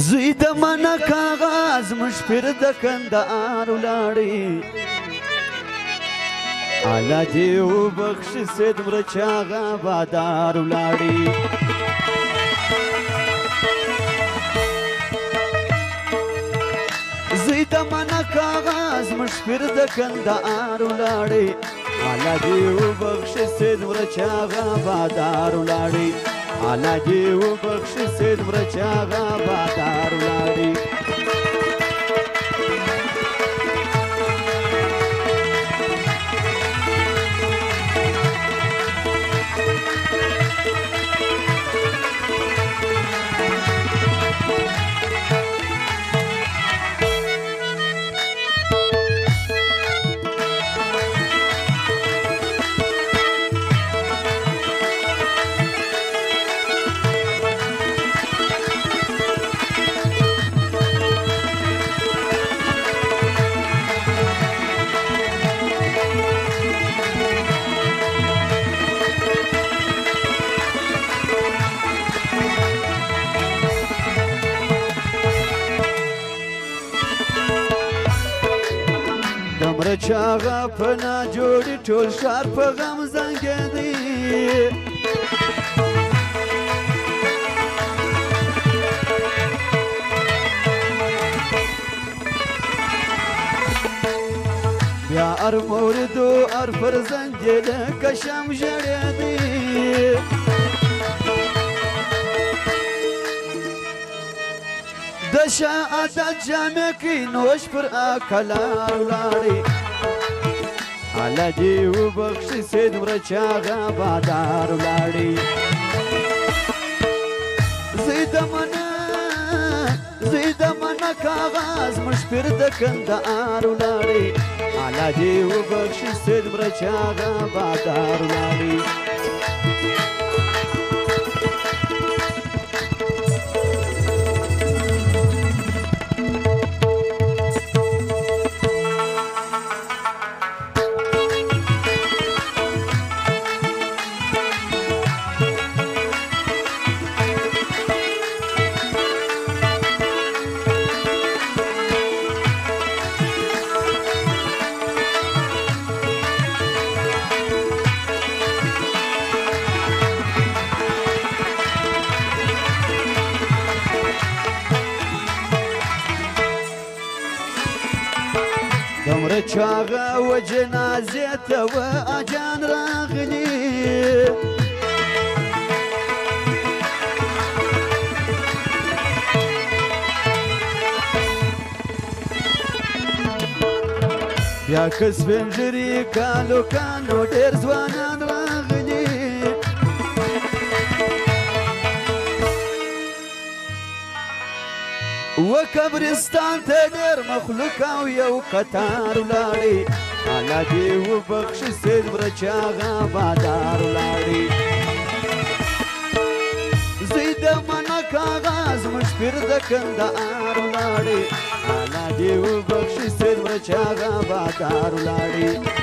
زوی د منه کاغذ مشپر د کندهار ولاړې الله دې وبخښي سید مرچاغه بادار ولاړې زوی د منه کاغذ مشپر د کندهار ولاړې الله دې وبخښي سید مرچاغه بادار ولاړې الله دې وبخښي سید مرچاغه بادار ولاړې د مرچاغه په ناجوړي ټول ښار په غم زنګېدی بیا ار موردو ار فرزند یې لکه شم ژړېدی د شاه عادت جامې کې نوش پر اکلار ولاړې الله دې وبخښي سید مرچاغه بادار ولاړې زوی د منه کاغذ مشپر د کندهار ولاړې الله دې وبخښي سید مرچاغه بادار ولاړې د مرچاغه و جنازې ته و اجان راغلي بیا که سپین ږیري کالو کالو ډېر ځوانان راغلي و قبرستان ته ډېر مخلوق او یو قطار ولاړې الله دې وبخښي سید مرچاغه بادار ولاړې زوی د منه کاغذ مشپر د کندهار ولاړې الله دې وبخښي سید مرچاغه بادار ولاړې